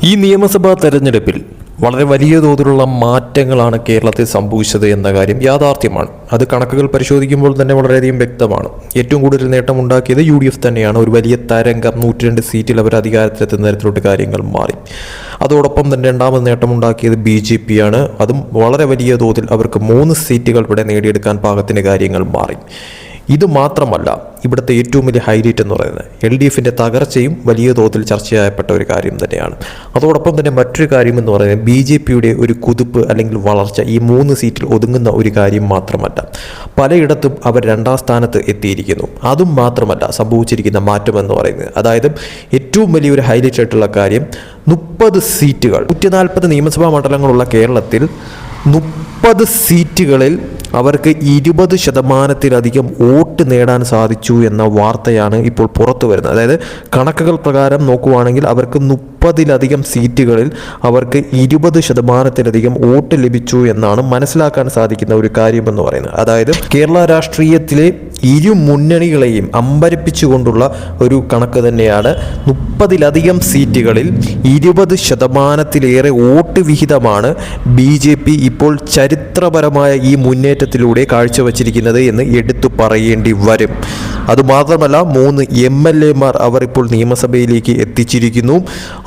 ഈ നിയമസഭാ തെരഞ്ഞെടുപ്പിൽ വളരെ വലിയ തോതിലുള്ള മാറ്റങ്ങളാണ് കേരളത്തിൽ സംഭവിച്ചത് എന്ന കാര്യം യാഥാർത്ഥ്യമാണ്. അത് കണക്കുകൾ പരിശോധിക്കുമ്പോൾ തന്നെ വളരെയധികം വ്യക്തമാണ്. ഏറ്റവും കൂടുതൽ നേട്ടമുണ്ടാക്കിയത് UDF തന്നെയാണ്. ഒരു വലിയ തരംഗം 102 സീറ്റിൽ അവർ അധികാരത്തിലെത്തുന്ന തരത്തിലോട്ട് കാര്യങ്ങൾ മാറി. അതോടൊപ്പം തന്നെ രണ്ടാമത് നേട്ടമുണ്ടാക്കിയത് BJP ആണ്. അതും വളരെ വലിയ തോതിൽ അവർക്ക് 3 സീറ്റുകൾ ഇവിടെ നേടിയെടുക്കാൻ പാകത്തിന് കാര്യങ്ങൾ മാറി. ഇത് മാത്രമല്ല, ഇവിടുത്തെ ഏറ്റവും വലിയ ഹൈലൈറ്റ് എന്ന് പറയുന്നത് LDFിൻ്റെ തകർച്ചയും വലിയ തോതിൽ ചർച്ചയായപ്പെട്ട ഒരു കാര്യം തന്നെയാണ്. അതോടൊപ്പം തന്നെ മറ്റൊരു കാര്യം എന്ന് പറയുന്നത് BJPയുടെ ഒരു കുതിപ്പ് അല്ലെങ്കിൽ വളർച്ച ഈ 3 സീറ്റിൽ ഒതുങ്ങുന്ന ഒരു കാര്യം മാത്രമല്ല, പലയിടത്തും അവർ 2ാം സ്ഥാനത്ത് എത്തിയിരിക്കുന്നു. അതും മാത്രമല്ല, സംഭവിച്ചിരിക്കുന്ന മാറ്റം എന്ന് പറയുന്നത്, അതായത് ഏറ്റവും വലിയൊരു ഹൈലൈറ്റ് ആയിട്ടുള്ള കാര്യം 30 സീറ്റുകൾ 140 നിയമസഭാ മണ്ഡലങ്ങളുള്ള കേരളത്തിൽ 30 സീറ്റുകളിൽ അവർക്ക് 20% വോട്ട് നേടാൻ സാധിച്ചു എന്ന വാർത്തയാണ് ഇപ്പോൾ പുറത്തു വരുന്നത്. അതായത് കണക്കുകൾ പ്രകാരം നോക്കുവാണെങ്കിൽ അവർക്ക് 30-ലധികം സീറ്റുകളിൽ അവർക്ക് 20% വോട്ട് ലഭിച്ചു എന്നാണ് മനസ്സിലാക്കാൻ സാധിക്കുന്ന ഒരു കാര്യമെന്ന് പറയുന്നത്. അതായത് കേരള രാഷ്ട്രീയത്തിലെ ഇരു മുന്നണികളെയും അമ്പരപ്പിച്ചുകൊണ്ടുള്ള ഒരു കണക്ക് തന്നെയാണ്. 30-ലധികം സീറ്റുകളിൽ 20%-ലേറെ വോട്ട് വിഹിതമാണ് BJP ഇപ്പോൾ ചരിത്രപരമായ ഈ മുന്നേറ്റത്തിലൂടെ കാഴ്ചവച്ചിരിക്കുന്നത് എന്ന് എടുത്തു പറയേണ്ടി വരും. അതുമാത്രമല്ല, 3 MLAമാർ അവർ ഇപ്പോൾ നിയമസഭയിലേക്ക് എത്തിച്ചിരിക്കുന്നു.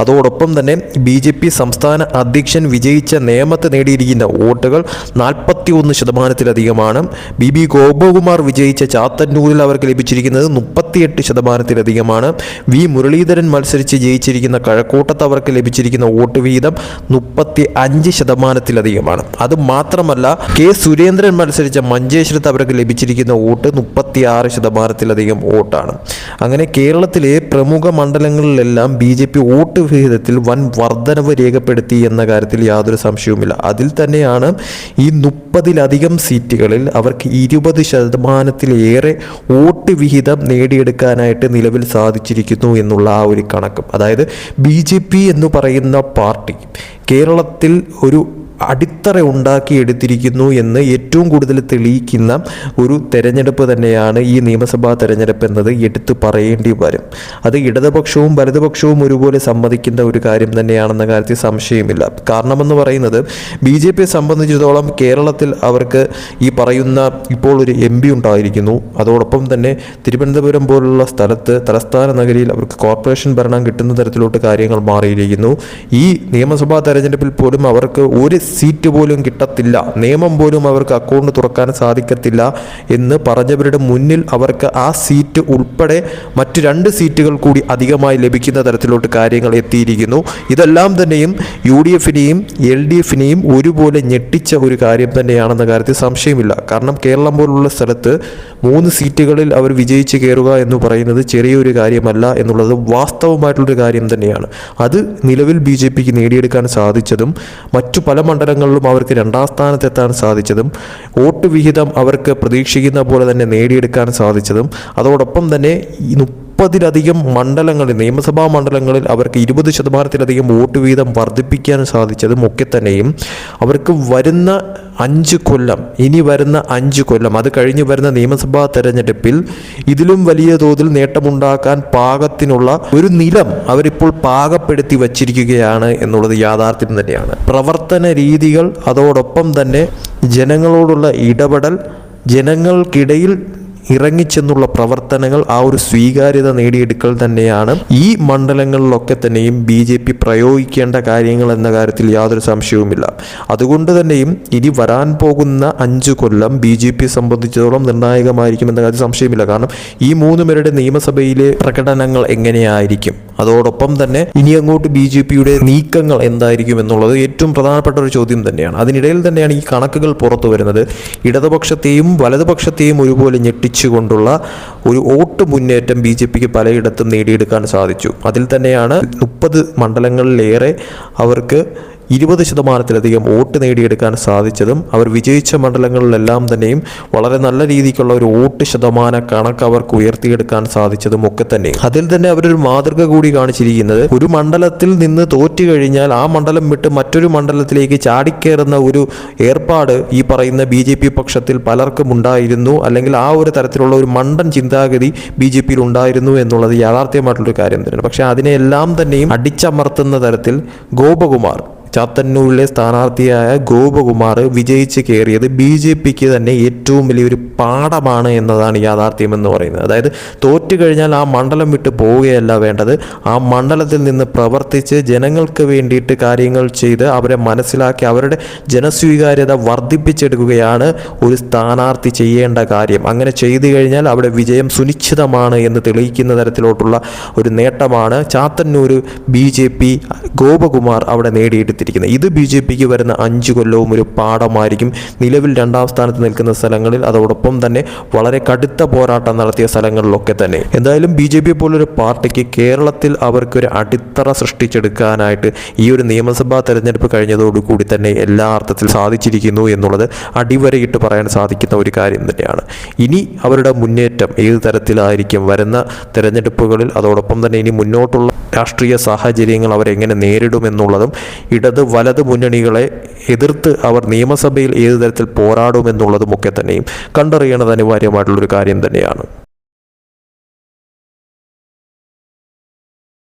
അതോടൊപ്പം തന്നെ BJP സംസ്ഥാന അധ്യക്ഷൻ വിജയിച്ച നേമത്ത് നേടിയിരിക്കുന്ന വോട്ടുകൾ 41%-ലധികമാണ്. BB ഗോപകുമാർ വിജയിച്ച ചാത്തന്നൂരിൽ അവർക്ക് ലഭിച്ചിരിക്കുന്നത് 38%-ലധികമാണ്. V മുരളീധരൻ മത്സരിച്ച് ജയിച്ചിരിക്കുന്ന കഴക്കൂട്ടത്ത് അവർക്ക് ലഭിച്ചിരിക്കുന്ന വോട്ട് വിഹിതം 35%-ലധികമാണ്. അത് മാത്രമല്ല, K സുരേന്ദ്രൻ മത്സരിച്ച മഞ്ചേശ്വരത്ത് അവർക്ക് ലഭിച്ചിരിക്കുന്ന വോട്ട് 36%-ലധികം വോട്ടാണ്. അങ്ങനെ കേരളത്തിലെ പ്രമുഖ മണ്ഡലങ്ങളിലെല്ലാം BJP വോട്ട് വിഹിതത്തിൽ വൻ വർധനവ് രേഖപ്പെടുത്തി എന്ന കാര്യത്തിൽ യാതൊരു സംശയവുമില്ല. അതിൽ തന്നെയാണ് ഈ 30-ലധികം സീറ്റുകളിൽ അവർക്ക് 20%-ലേറെ വോട്ട് വിഹിതം നേടിയെടുക്കാനായിട്ട് നിലവിൽ സാധിച്ചിരിക്കുന്നു എന്നുള്ള ആ ഒരു കണക്കും. അതായത് BJP എന്ന് പറയുന്ന പാർട്ടി കേരളത്തിൽ ഒരു അടിത്തറ ഉണ്ടാക്കിയെടുത്തിരിക്കുന്നു എന്ന് ഏറ്റവും കൂടുതൽ തെളിയിക്കുന്ന ഒരു തെരഞ്ഞെടുപ്പ് തന്നെയാണ് ഈ നിയമസഭാ തെരഞ്ഞെടുപ്പ് എന്നത് എടുത്തു പറയേണ്ടി വരും. അത് ഇടതുപക്ഷവും വലതുപക്ഷവും ഒരുപോലെ സമ്മതിക്കുന്ന ഒരു കാര്യം തന്നെയാണെന്ന കാര്യത്തിൽ സംശയമില്ല. കാരണമെന്ന് പറയുന്നത് BJPയെ സംബന്ധിച്ചിടത്തോളം കേരളത്തിൽ അവർക്ക് ഈ പറയുന്ന ഇപ്പോൾ ഒരു MP ഉണ്ടായിരിക്കുന്നു. അതോടൊപ്പം തന്നെ തിരുവനന്തപുരം പോലുള്ള സ്ഥലത്ത് തലസ്ഥാന നഗരിയിൽ അവർക്ക് കോർപ്പറേഷൻ ഭരണം കിട്ടുന്ന തരത്തിലോട്ട് കാര്യങ്ങൾ മാറിയിരിക്കുന്നു. ഈ നിയമസഭാ തെരഞ്ഞെടുപ്പിൽ പോലും അവർക്ക് ഒരു സീറ്റ് പോലും കിട്ടത്തില്ല, നിയമം പോലും അവർക്ക് അക്കൗണ്ട് തുറക്കാൻ സാധിക്കത്തില്ല എന്ന് പറഞ്ഞവരുടെ മുന്നിൽ അവർക്ക് ആ സീറ്റ് ഉൾപ്പെടെ മറ്റ് 2 സീറ്റുകൾ കൂടി അധികമായി ലഭിക്കുന്ന തരത്തിലോട്ട് കാര്യങ്ങൾ എത്തിയിരിക്കുന്നു. ഇതെല്ലാം തന്നെയും UDFിനെയും LDFിനെയും ഒരുപോലെ ഞെട്ടിച്ച ഒരു കാര്യം തന്നെയാണെന്ന കാര്യത്തിൽ സംശയമില്ല. കാരണം കേരളം പോലുള്ള സ്ഥലത്ത് 3 സീറ്റുകളിൽ അവർ വിജയിച്ച് കയറുക എന്ന് പറയുന്നത് ചെറിയൊരു കാര്യമല്ല എന്നുള്ളത് വാസ്തവമായിട്ടുള്ളൊരു കാര്യം തന്നെയാണ്. അത് നിലവിൽ BJPക്ക് നേടിയെടുക്കാൻ സാധിച്ചതും മറ്റു പല മണ്ഡലങ്ങളിലും അവർക്ക് 2ാം സ്ഥാനത്തെത്താൻ സാധിച്ചതും വോട്ട് വിഹിതം അവർക്ക് പ്രതീക്ഷിക്കുന്ന പോലെ തന്നെ നേടിയെടുക്കാൻ സാധിച്ചതും അതോടൊപ്പം തന്നെ 30-ലധികം മണ്ഡലങ്ങളിൽ നിയമസഭാ മണ്ഡലങ്ങളിൽ അവർക്ക് 20%-ലധികം വോട്ട് വീതം വർദ്ധിപ്പിക്കാൻ സാധിച്ചതും ഒക്കെ തന്നെയും അവർക്ക് വരുന്ന 5 കൊല്ലം, ഇനി വരുന്ന 5 കൊല്ലം, അത് കഴിഞ്ഞ് വരുന്ന നിയമസഭാ തെരഞ്ഞെടുപ്പിൽ ഇതിലും വലിയ തോതിൽ നേട്ടമുണ്ടാക്കാൻ പാകത്തിനുള്ള ഒരു നിലം അവരിപ്പോൾ പാകപ്പെടുത്തി വച്ചിരിക്കുകയാണ് എന്നുള്ളത് യാഥാർത്ഥ്യം തന്നെയാണ്. പ്രവർത്തന രീതികൾ, അതോടൊപ്പം തന്നെ ജനങ്ങളോടുള്ള ഇടപെടൽ, ജനങ്ങൾക്കിടയിൽ ഇറങ്ങിച്ചെന്നുള്ള പ്രവർത്തനങ്ങൾ, ആ ഒരു സ്വീകാര്യത നേടിയെടുക്കൽ തന്നെയാണ് ഈ മണ്ഡലങ്ങളിലൊക്കെ തന്നെയും BJP പ്രയോഗിക്കേണ്ട കാര്യങ്ങൾ എന്ന കാര്യത്തിൽ യാതൊരു സംശയവുമില്ല. അതുകൊണ്ട് തന്നെയും ഇനി വരാൻ പോകുന്ന 5 കൊല്ലം BJPയെ സംബന്ധിച്ചിടത്തോളം നിർണായകമായിരിക്കുമെന്ന കാര്യത്തിൽ സംശയമില്ല. കാരണം ഈ 3 പേരുടെ നിയമസഭയിലെ പ്രകടനങ്ങൾ എങ്ങനെയായിരിക്കും, അതോടൊപ്പം തന്നെ ഇനി അങ്ങോട്ട് BJPയുടെ നീക്കങ്ങൾ എന്തായിരിക്കും എന്നുള്ളത് ഏറ്റവും പ്രധാനപ്പെട്ട ഒരു ചോദ്യം തന്നെയാണ്. അതിനിടയിൽ തന്നെയാണ് ഈ കണക്കുകൾ പുറത്തു വരുന്നത്. ഇടതുപക്ഷത്തെയും വലതുപക്ഷത്തെയും ഒരുപോലെ ഞെട്ടിച്ചുകൊണ്ടുള്ള ഒരു വോട്ട് മുന്നേറ്റം BJPക്ക് പലയിടത്തും നേടിയെടുക്കാൻ സാധിച്ചു. അതിൽ തന്നെയാണ് 30 മണ്ഡലങ്ങളിലേറെ അവർക്ക് 20% വോട്ട് നേടിയെടുക്കാൻ സാധിച്ചതും അവർ വിജയിച്ച മണ്ഡലങ്ങളിലെല്ലാം തന്നെയും വളരെ നല്ല രീതിക്കുള്ള ഒരു വോട്ട് ശതമാന കണക്ക് അവർക്ക് ഉയർത്തിയെടുക്കാൻ സാധിച്ചതും ഒക്കെ തന്നെ. അതിൽ തന്നെ അവരൊരു മാതൃക കൂടി കാണിച്ചിരിക്കുന്നത്, ഒരു മണ്ഡലത്തിൽ നിന്ന് തോറ്റു കഴിഞ്ഞാൽ ആ മണ്ഡലം വിട്ട് മറ്റൊരു മണ്ഡലത്തിലേക്ക് ചാടിക്കേറുന്ന ഒരു ഏർപ്പാട് ഈ പറയുന്ന BJP പക്ഷത്തിൽ പലർക്കും ഉണ്ടായിരുന്നു, അല്ലെങ്കിൽ ആ ഒരു തരത്തിലുള്ള ഒരു മണ്ടൻ ചിന്താഗതി BJPയിൽ ഉണ്ടായിരുന്നു എന്നുള്ളത് യാഥാർത്ഥ്യമായിട്ടുള്ളൊരു കാര്യം തന്നെയാണ്. പക്ഷേ അതിനെല്ലാം തന്നെയും അടിച്ചമർത്തുന്ന തരത്തിൽ ഗോപകുമാർ, ചാത്തന്നൂരിലെ സ്ഥാനാർത്ഥിയായ ഗോപകുമാർ വിജയിച്ച് കയറിയത് BJPക്ക് തന്നെ ഏറ്റവും വലിയൊരു പാഠമാണ് എന്നതാണ് യാഥാർത്ഥ്യം എന്ന് പറയുന്നത്. അതായത് തോറ്റു കഴിഞ്ഞാൽ ആ മണ്ഡലം വിട്ട് പോവുകയല്ല വേണ്ടത്, ആ മണ്ഡലത്തിൽ നിന്ന് പ്രവർത്തിച്ച് ജനങ്ങൾക്ക് വേണ്ടിയിട്ട് കാര്യങ്ങൾ ചെയ്ത് അവരെ മനസ്സിലാക്കി അവരുടെ ജനസ്വീകാര്യത വർദ്ധിപ്പിച്ചെടുക്കുകയാണ് ഒരു സ്ഥാനാർത്ഥി ചെയ്യേണ്ട കാര്യം. അങ്ങനെ ചെയ്തു കഴിഞ്ഞാൽ അവിടെ വിജയം സുനിശ്ചിതമാണ് എന്ന് തെളിയിക്കുന്ന തരത്തിലോട്ടുള്ള ഒരു നേട്ടമാണ് ചാത്തന്നൂർ BJP ഗോപകുമാർ അവിടെ നേടിയെടുത്തിരിക്കുന്നത്. ഇത് BJPക്ക് വരുന്ന 5 കൊല്ലവും ഒരു പാഠമായിരിക്കും. നിലവിൽ 2ാം സ്ഥാനത്ത് നിൽക്കുന്ന സ്ഥലങ്ങളിൽ, അതോടൊപ്പം തന്നെ വളരെ കടുത്ത പോരാട്ടം നടത്തിയ സ്ഥലങ്ങളിലൊക്കെ തന്നെ. എന്തായാലും BJP പോലൊരു പാർട്ടിക്ക് കേരളത്തിൽ അവർക്കൊരു അടിത്തറ സൃഷ്ടിച്ചെടുക്കാനായിട്ട് ഈ ഒരു നിയമസഭാ തെരഞ്ഞെടുപ്പ് കഴിഞ്ഞതോടുകൂടി തന്നെ എല്ലാ അർത്ഥത്തിൽ സാധിച്ചിരിക്കുന്നു എന്നുള്ളത് അടിവരയിട്ട് പറയാൻ സാധിക്കുന്ന ഒരു കാര്യം തന്നെയാണ്. ഇനി അവരുടെ മുന്നേറ്റം ഏത് തരത്തിലായിരിക്കും വരുന്ന തെരഞ്ഞെടുപ്പുകളിൽ, അതോടൊപ്പം തന്നെ ഇനി മുന്നോട്ടുള്ള രാഷ്ട്രീയ സാഹചര്യങ്ങൾ അവരെങ്ങനെ നേരിടുമെന്നുള്ളതും, ഇടത് വലത് മുന്നണികളെ എതിർത്ത് അവർ നിയമസഭയിൽ ഏത് തരത്തിൽ പോരാടുമെന്നുള്ളതുമൊക്കെ തന്നെയും കണ്ടറിയണത് അനിവാര്യമായിട്ടുള്ളൊരു കാര്യം തന്നെയാണ്.